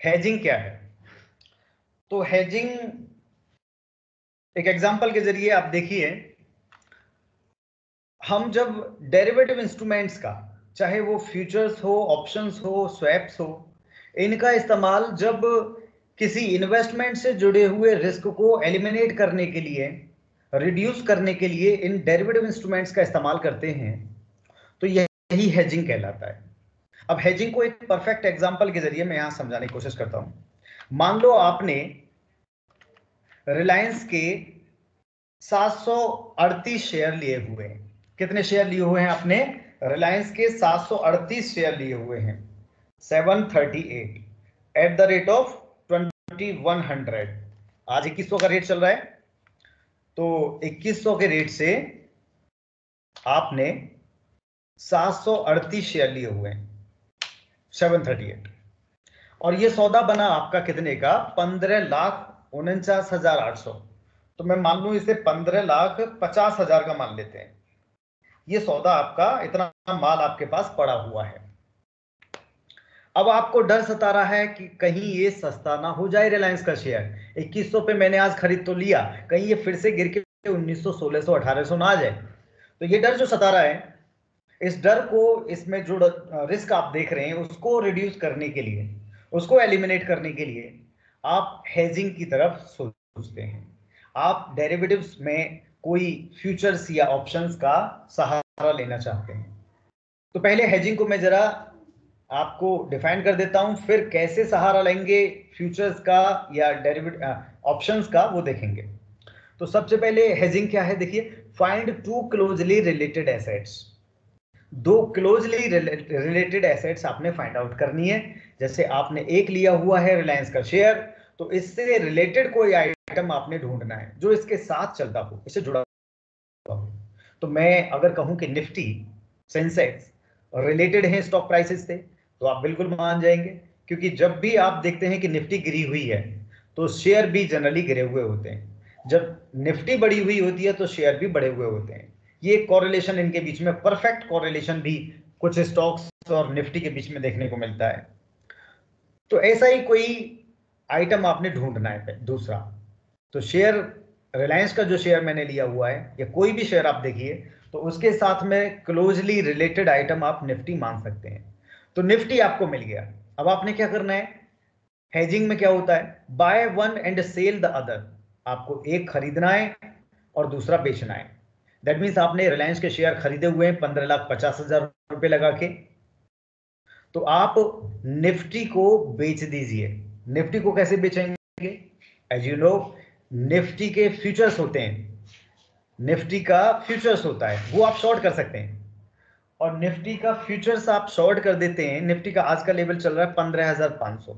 Hedging क्या है? तो हेजिंग एक एग्जांपल के जरिए आप देखिए, हम जब डेरिवेटिव इंस्ट्रूमेंट्स का, चाहे वो फ्यूचर्स हो, ऑप्शंस हो, स्वैप्स हो, इनका इस्तेमाल जब किसी इन्वेस्टमेंट से जुड़े हुए रिस्क को एलिमिनेट करने के लिए, रिड्यूस करने के लिए इन डेरिवेटिव इंस्ट्रूमेंट्स का इस्तेमाल करते हैं, तो यही हेजिंग कहलाता है। अब हेजिंग को एक परफेक्ट एग्जांपल के जरिए मैं यहां समझाने की कोशिश करता हूं। मान लो आपने रिलायंस के 738 शेयर लिए हुए हैं। कितने शेयर लिए हुए हैं आपने? रिलायंस के 738 शेयर लिए हुए हैं, 738 एट द रेट ऑफ 2100। आज 2100 का रेट चल रहा है, तो 2100 के रेट से आपने 738 शेयर लिए हुए हैं, 738, और ये सौदा बना आपका कितने का? 15,49,800। तो मैं मान लूं इसे 15,50,000 का मान लेते हैं। ये सौदा आपका, इतना माल आपके पास पड़ा हुआ है। अब आपको डर सता रहा है कि कहीं ये सस्ता ना हो जाए रिलायंस का शेयर। 2100 पे मैंने आज खरीद तो लिया, कहीं ये फिर से गिर के 1900, 1600, 1800 ना आ जाए। तो ये डर जो सता रहा है, इस डर को, इसमें जो रिस्क आप देख रहे हैं उसको रिड्यूस करने के लिए, उसको एलिमिनेट करने के लिए आप हेजिंग की तरफ सोचते हैं। आप डेरिवेटिव्स में कोई फ्यूचर्स या ऑप्शंस का सहारा लेना चाहते हैं। तो पहले हेजिंग को मैं जरा आपको डिफाइन कर देता हूं, फिर कैसे सहारा लेंगे फ्यूचर्स का या डेरिवेटिव ऑप्शंस का, वो देखेंगे। तो सबसे पहले हेजिंग क्या है, देखिए, find to closely related assets. दो क्लोजली रिलेटेड एसेट्स आपने फाइंड आउट करनी है। जैसे आपने एक लिया हुआ है रिलायंस का शेयर, तो इससे रिलेटेड कोई आइटम आपने ढूंढना है जो इसके साथ चलता हो, इससे जुड़ा हो। तो मैं अगर कहूं कि निफ्टी, सेंसेक्स रिलेटेड है स्टॉक प्राइसेस से, तो आप बिल्कुल मान जाएंगे, क्योंकि जब भी आप देखते हैं कि निफ्टी गिरी हुई है तो शेयर भी जनरली गिरे हुए होते हैं। जब निफ्टी बढ़ी हुई होती है तो शेयर भी बढ़े हुए होते हैं। ये कॉरिलेशन इनके बीच में, परफेक्ट कॉरिलेशन भी कुछ स्टॉक्स और निफ्टी के बीच में देखने को मिलता है। तो ऐसा ही कोई आइटम आपने ढूंढना है दूसरा। तो शेयर, रिलायंस का जो शेयर मैंने लिया हुआ है या कोई भी शेयर आप देखिए, तो उसके साथ में क्लोजली रिलेटेड आइटम आप निफ्टी मान सकते हैं। तो निफ्टी आपको मिल गया। अब आपने क्या करना है? हेजिंग में क्या होता है? Buy one and sell the other. आपको एक खरीदना है और दूसरा बेचना है। दैट मीन्स आपने रिलायंस के शेयर खरीदे हुए हैं 15,50,000 रुपए लगा के, तो आप निफ्टी को बेच दीजिए। निफ्टी को कैसे बेचेंगे? एज यू नो, निफ्टी के फ्यूचर्स होते हैं, निफ्टी का फ्यूचर्स होता है, वो आप शॉर्ट कर सकते हैं। और निफ्टी का फ्यूचर्स आप शॉर्ट कर देते हैं, निफ्टी का आज का लेवल चल रहा है 15,500।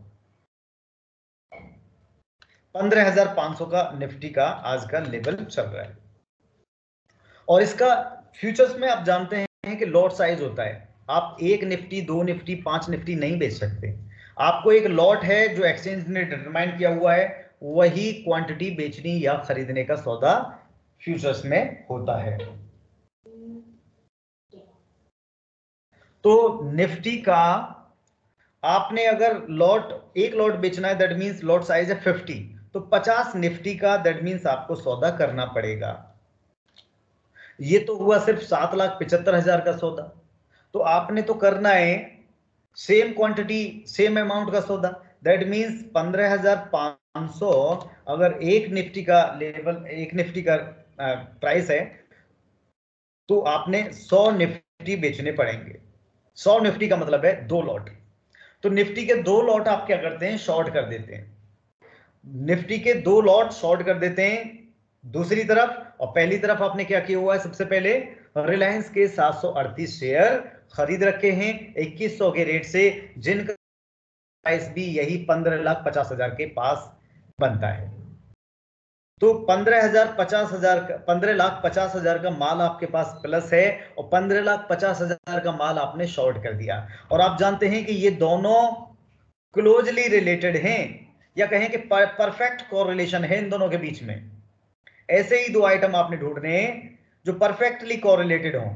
15,500 का निफ्टी का आज का लेवल चल रहा है। और इसका फ्यूचर्स में आप जानते हैं कि लॉट साइज होता है। आप एक निफ्टी, दो निफ्टी, 5 निफ्टी नहीं बेच सकते। आपको एक लॉट है जो एक्सचेंज ने डिटरमाइन किया हुआ है, वही क्वांटिटी बेचनी या खरीदने का सौदा फ्यूचर्स में होता है। तो निफ्टी का आपने अगर एक लॉट बेचना है, दैट मींस लॉट साइज है 50, तो 50 निफ्टी का दैट मींस आपको सौदा करना पड़ेगा। ये तो हुआ सिर्फ 7,75,000 का सौदा। तो आपने तो करना है सेम क्वांटिटी, सेम अमाउंट का सौदा। दैट मींस 15,500 अगर एक निफ्टी का लेवल, एक निफ्टी का प्राइस है, तो आपने 100 निफ्टी बेचने पड़ेंगे। 100 निफ्टी का मतलब है 2 लॉट। तो निफ्टी के 2 लॉट आप क्या करते हैं? शॉर्ट कर देते हैं। निफ्टी के 2 लॉट शॉर्ट कर देते हैं दूसरी तरफ। और पहली तरफ आपने क्या किया हुआ है? सबसे पहले रिलायंस के 738 शेयर खरीद रखे हैं 2100 के रेट से, जिनका प्राइस भी यही 15,50,000 के पास बनता है। तो 15,50,000 का माल आपके पास प्लस है, और 15,50,000 का माल आपने शॉर्ट कर दिया। और आप जानते हैं कि ये दोनों क्लोजली रिलेटेड हैं, या कहें कि परफेक्ट कोरिलेशन है इन दोनों के बीच में। ऐसे ही दो आइटम आपने ढूंढने हैं जो परफेक्टली कोरिलेटेड हो।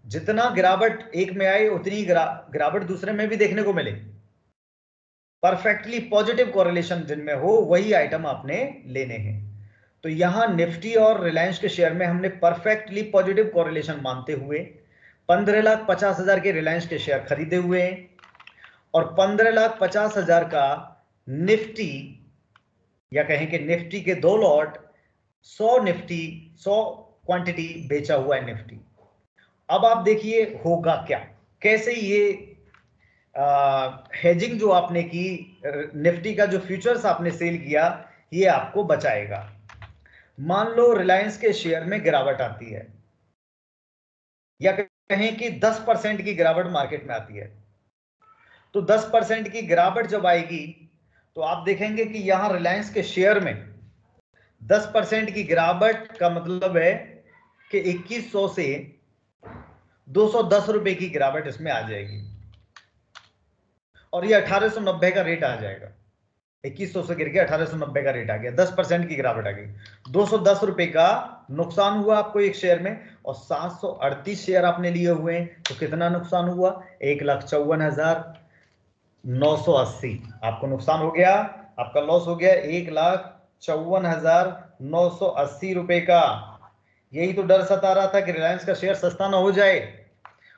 जितना गिरावट एक में आए, उतनी गिरावट दूसरे में भी देखने को मिले। परफेक्टली पॉजिटिव कोरिलेशन जिनमें हो वही आइटम आपने लेने हैं। तो यहां निफ्टी और रिलायंस के शेयर में हमने परफेक्टली पॉजिटिव कोरिलेशन मानते हुए 15,50,000 के रिलायंस के शेयर खरीदे हुए हैं और 15,50,000 का निफ्टी या कहें कि निफ्टी के 2 लॉट 100 क्वांटिटी बेचा हुआ है निफ्टी। अब आप देखिए होगा क्या, कैसे ये हेजिंग जो आपने की, निफ्टी का जो फ्यूचर्स आपने सेल किया, ये आपको बचाएगा। मान लो रिलायंस के शेयर में गिरावट आती है या कहें कि 10% की गिरावट मार्केट में आती है, तो 10% की गिरावट जब आएगी तो आप देखेंगे कि यहां रिलायंस के शेयर में 10% की गिरावट का मतलब है कि 2100 से 210 रुपए की गिरावट इसमें आ जाएगी और ये 1890 का रेट आ जाएगा। 2100 से गिर के 1890 का रेट आ गया, 10% की गिरावट आ गई, 210 रुपए का नुकसान हुआ आपको एक शेयर में। और 738 शेयर आपने लिए हुए हैं तो कितना नुकसान हुआ? 1,54,980 आपको नुकसान हो गया, आपका लॉस हो गया 1,54,980 रुपए का। यही तो डर सता रहा था कि रिलायंस का शेयर सस्ता ना हो जाए,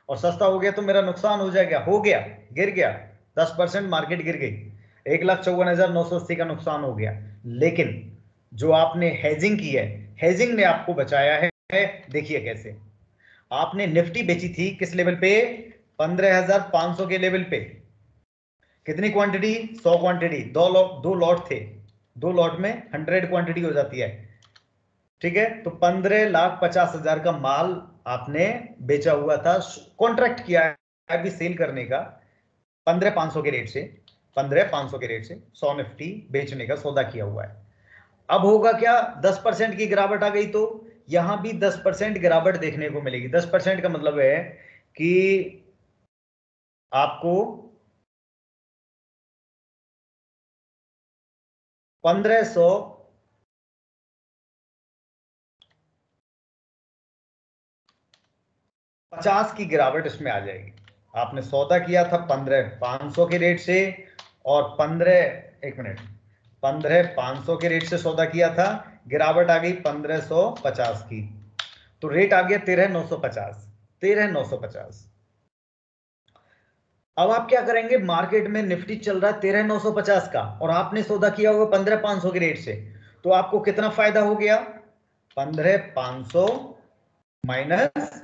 और सस्ता हो गया तो मेरा नुकसान हो जाएगा। हो गया, गिर गया, 10% मार्केट गिर गई, 1,54,980 का नुकसान हो गया। लेकिन जो आपने हेजिंग की है, हेजिंग ने आपको बचाया है। देखिए कैसे, आपने निफ्टी बेची थी किस लेवल पे? 15,500 के लेवल पे। कितनी क्वांटिटी? 100 क्वांटिटी, दो लॉट थे, 2 लॉट में 100 क्वांटिटी हो जाती है, ठीक है। तो 15,50,000 का माल आपने बेचा हुआ था, कॉन्ट्रैक्ट किया है अभी सेल करने का 15,500 के रेट से, 15,500 के रेट से 100 निफ्टी बेचने का सौदा किया हुआ है। अब होगा क्या? 10% की गिरावट आ गई तो यहां भी 10% गिरावट देखने को मिलेगी। 10% का मतलब है कि आपको 1,550 की गिरावट इसमें आ जाएगी। आपने सौदा किया था 15,500 के रेट से और 15,500 के रेट से सौदा किया था, गिरावट आ गई 1,550 की, तो रेट आ गया 13,950, 13,950। अब आप क्या करेंगे? मार्केट में निफ्टी चल रहा है 13,950 का और आपने सौदा किया होगा 15,500 के रेट से, तो आपको कितना फायदा हो गया? 15,500 माइनस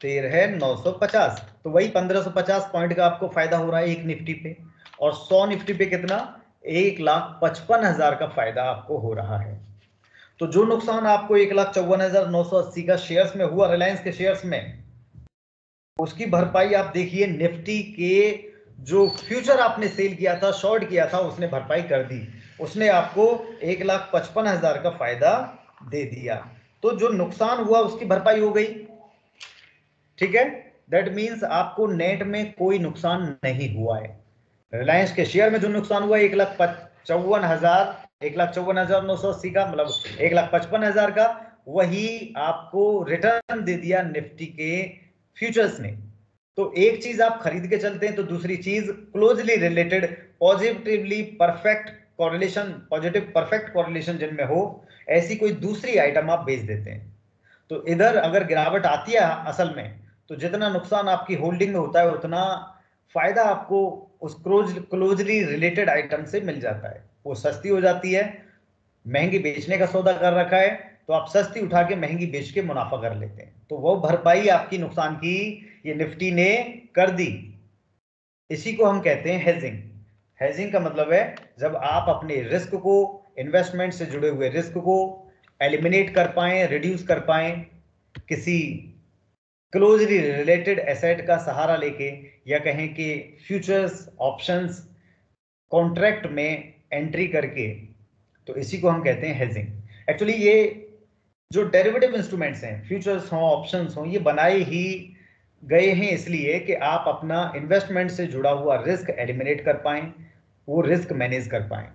13,950, तो वही 1,550 पॉइंट का आपको फायदा हो रहा है एक निफ्टी पे। और 100 निफ्टी पे कितना? 1,55,000 का फायदा आपको हो रहा है। तो जो नुकसान आपको 1,54,980 का शेयर्स में हुआ, रिलायंस के शेयर्स में, उसकी भरपाई आप देखिए निफ्टी के जो फ्यूचर आपने सेल किया था, शॉर्ट किया था, उसने भरपाई कर दी। उसने आपको 1,55,000 का फायदा दे दिया। तो जो नुकसान हुआ उसकी भरपाई हो गई, ठीक है। दैट मीन्स आपको नेट में कोई नुकसान नहीं हुआ है। रिलायंस के शेयर में जो नुकसान हुआ 1,54,980 का, मतलब 1,55,000 का, वही आपको रिटर्न दे दिया निफ्टी के फ्यूचर्स ने। तो एक चीज आप खरीद के चलते हैं तो दूसरी चीज closely related, positively perfect correlation, positive perfect correlation जिनमें हो, ऐसी कोई दूसरी आइटम आप बेच देते हैं। तो इधर अगर गिरावट आती है असल में, तो जितना नुकसान आपकी होल्डिंग में होता है उतना फायदा आपको उस क्लोजली रिलेटेड आइटम से मिल जाता है। वो सस्ती हो जाती है, महंगी बेचने का सौदा कर रखा है, तो आप सस्ती उठा के महंगी बेच के मुनाफा कर लेते हैं। तो वो भरपाई आपकी नुकसान की ये निफ्टी ने कर दी। इसी को हम कहते हैं हेजिंग। हेजिंग का मतलब है जब आप अपने रिस्क को, इन्वेस्टमेंट से जुड़े हुए रिस्क को एलिमिनेट कर पाए, रिड्यूस कर पाए, किसी क्लोजली रिलेटेड एसेट का सहारा लेके, या कहें कि फ्यूचर्स ऑप्शंस कॉन्ट्रैक्ट में एंट्री करके, तो इसी को हम कहते हैं हेजिंग। एक्चुअली ये जो डेरिवेटिव इंस्ट्रूमेंट्स हैं, फ्यूचर्स हों, ऑप्शंस हों, ये बनाए ही गए हैं इसलिए कि आप अपना इन्वेस्टमेंट से जुड़ा हुआ रिस्क एलिमिनेट कर पाएं, वो रिस्क मैनेज कर पाएं।